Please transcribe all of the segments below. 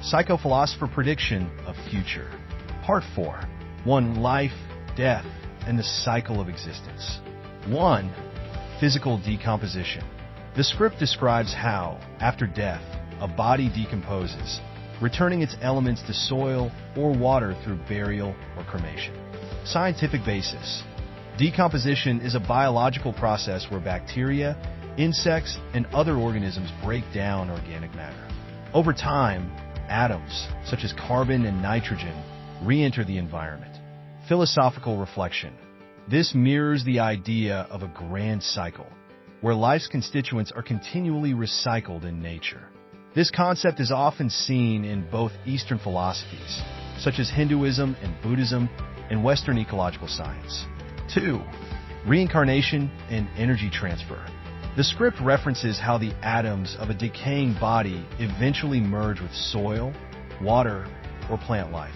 Psycho-Philosopher Prediction of Future. Part 4. 1. Life, Death, and the Cycle of Existence. 1. Physical decomposition. The script describes how, after death, a body decomposes, returning its elements to soil or water through burial or cremation. Scientific basis. Decomposition is a biological process where bacteria, insects, and other organisms break down organic matter. Over time, atoms, such as carbon and nitrogen, re-enter the environment. Philosophical reflection. This mirrors the idea of a grand cycle, where life's constituents are continually recycled in nature. This concept is often seen in both Eastern philosophies, such as Hinduism and Buddhism, and Western ecological science. 2. Reincarnation and energy transfer. The script references how the atoms of a decaying body eventually merge with soil, water, or plant life,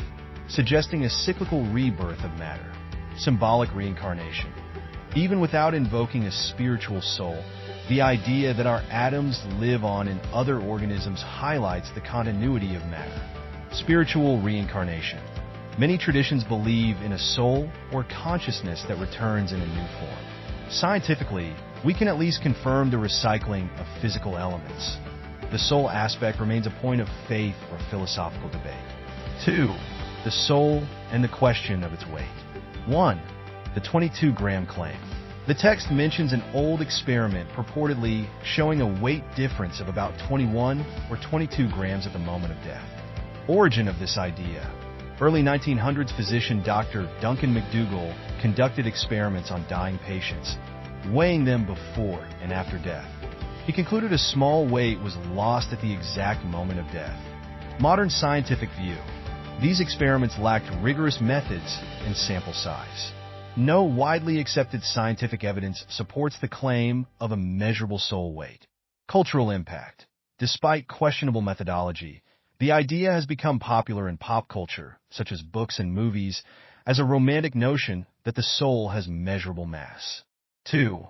suggesting a cyclical rebirth of matter. Symbolic reincarnation. Even without invoking a spiritual soul, the idea that our atoms live on in other organisms highlights the continuity of matter. Spiritual reincarnation. Many traditions believe in a soul or consciousness that returns in a new form. Scientifically, we can at least confirm the recycling of physical elements. The soul aspect remains a point of faith or philosophical debate. 2. The soul and the question of its weight. 1. The 22-gram claim. The text mentions an old experiment purportedly showing a weight difference of about 21 or 22 grams at the moment of death. Origin of this idea. Early 1900s physician Dr. Duncan McDougall conducted experiments on dying patients, weighing them before and after death. He concluded a small weight was lost at the exact moment of death. Modern scientific view. These experiments lacked rigorous methods and sample size. No widely accepted scientific evidence supports the claim of a measurable soul weight. Cultural impact. Despite questionable methodology, the idea has become popular in pop culture, such as books and movies, as a romantic notion that the soul has measurable mass. 2.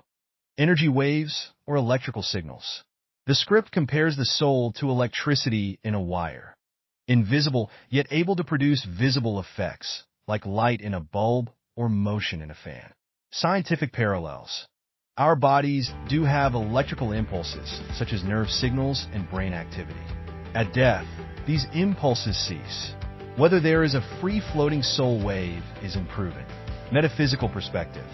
Energy waves or electrical signals. The script compares the soul to electricity in a wire. Invisible, yet able to produce visible effects, like light in a bulb or motion in a fan. Scientific parallels. Our bodies do have electrical impulses, such as nerve signals and brain activity. At death, these impulses cease. Whether there is a free-floating soul wave is unproven. Metaphysical perspective.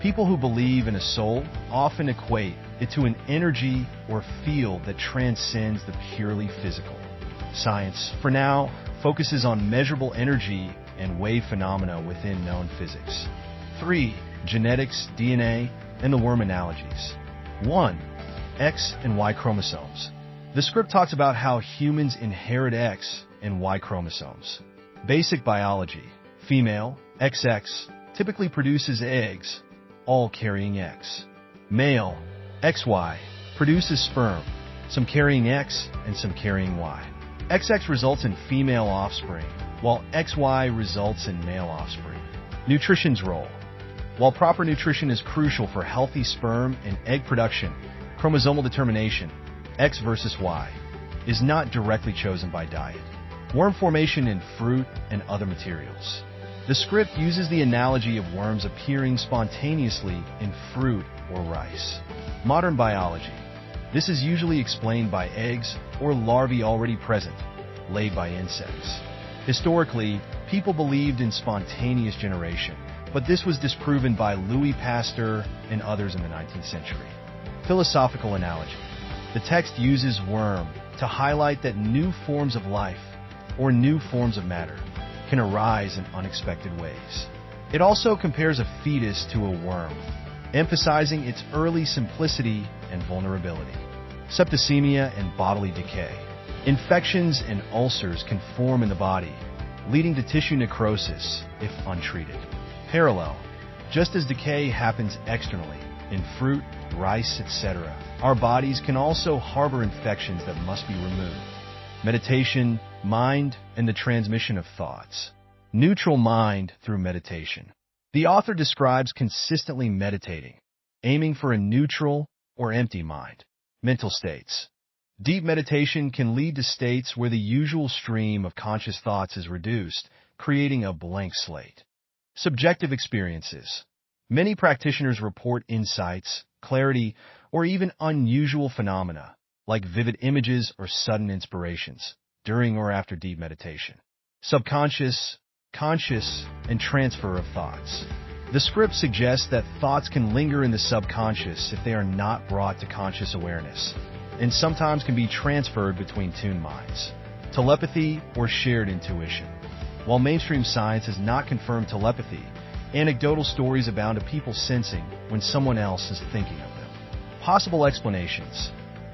People who believe in a soul often equate it to an energy or field that transcends the purely physical. Science, for now, focuses on measurable energy and wave phenomena within known physics. 3. Genetics, DNA, and the worm analogies. 1. X and Y chromosomes. The script talks about how humans inherit X and Y chromosomes. Basic biology. Female, XX, typically produces eggs, all carrying X. Male, XY, produces sperm, some carrying X and some carrying Y. XX results in female offspring, while XY results in male offspring. Nutrition's role. While proper nutrition is crucial for healthy sperm and egg production, chromosomal determination, X versus Y, is not directly chosen by diet. Worm formation in fruit and other materials. The script uses the analogy of worms appearing spontaneously in fruit or rice. Modern biology. This is usually explained by eggs or larvae already present, laid by insects. Historically, people believed in spontaneous generation, but this was disproven by Louis Pasteur and others in the 19th century. Philosophical analogy. The text uses worm to highlight that new forms of life, or new forms of matter, can arise in unexpected ways. It also compares a fetus to a worm, emphasizing its early simplicity and vulnerability. Septicemia and bodily decay. Infections and ulcers can form in the body, leading to tissue necrosis if untreated. Parallel. Just as decay happens externally, in fruit, rice, etc., our bodies can also harbor infections that must be removed. Meditation, mind, and the transmission of thoughts. Neutral mind through meditation. The author describes consistently meditating, aiming for a neutral or empty mind. Mental states. Deep meditation can lead to states where the usual stream of conscious thoughts is reduced, creating a blank slate. Subjective experiences. Many practitioners report insights, clarity, or even unusual phenomena, like vivid images or sudden inspirations, during or after deep meditation. Subconscious, conscious, and transfer of thoughts. The script suggests that thoughts can linger in the subconscious if they are not brought to conscious awareness, and sometimes can be transferred between tuned minds. Telepathy or shared intuition. While mainstream science has not confirmed telepathy, anecdotal stories abound of people sensing when someone else is thinking of them. Possible explanations.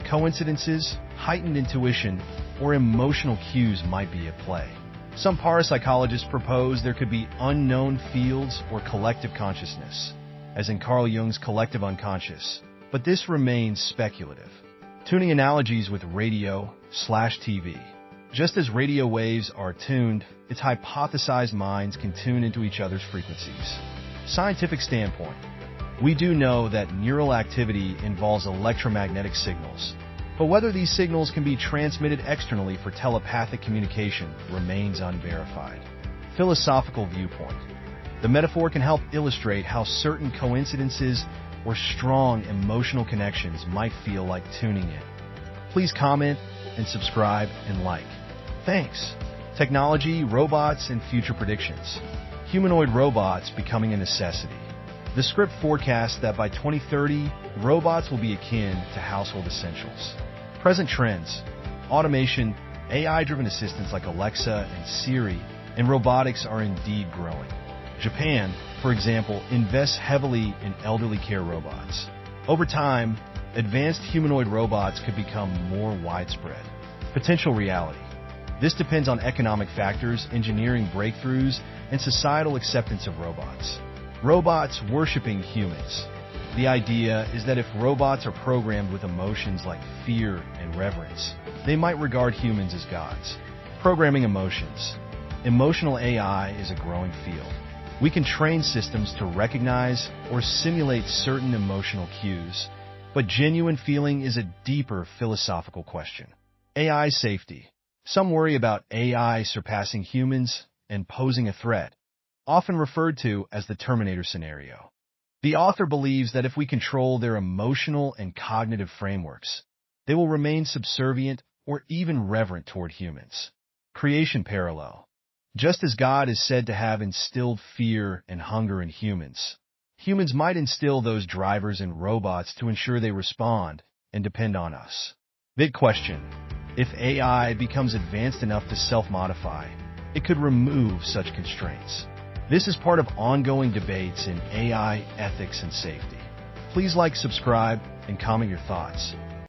Coincidences, heightened intuition, or emotional cues might be at play. Some parapsychologists propose there could be unknown fields or collective consciousness, as in Carl Jung's collective unconscious, but this remains speculative. Tuning analogies with radio/TV. Just as radio waves are tuned, its hypothesized minds can tune into each other's frequencies. Scientific standpoint. We do know that neural activity involves electromagnetic signals, but whether these signals can be transmitted externally for telepathic communication remains unverified. Philosophical viewpoint. The metaphor can help illustrate how certain coincidences or strong emotional connections might feel like tuning in. Please comment and subscribe and like. Thanks. Technology, robots, and future predictions. Humanoid robots becoming a necessity. The script forecasts that by 2030, robots will be akin to household essentials. Present trends. Automation, AI-driven assistants like Alexa and Siri, and robotics are indeed growing. Japan, for example, invests heavily in elderly care robots. Over time, advanced humanoid robots could become more widespread. Potential reality. This depends on economic factors, engineering breakthroughs, and societal acceptance of robots. Robots worshiping humans. The idea is that if robots are programmed with emotions like fear and reverence, they might regard humans as gods. Programming emotions. Emotional AI is a growing field. We can train systems to recognize or simulate certain emotional cues, but genuine feeling is a deeper philosophical question. AI safety. Some worry about AI surpassing humans and posing a threat, often referred to as the Terminator scenario. The author believes that if we control their emotional and cognitive frameworks, they will remain subservient or even reverent toward humans. Creation parallel. Just as God is said to have instilled fear and hunger in humans, humans might instill those drivers in robots to ensure they respond and depend on us. Big question. If AI becomes advanced enough to self-modify, it could remove such constraints. This is part of ongoing debates in AI ethics and safety. Please like, subscribe, and comment your thoughts.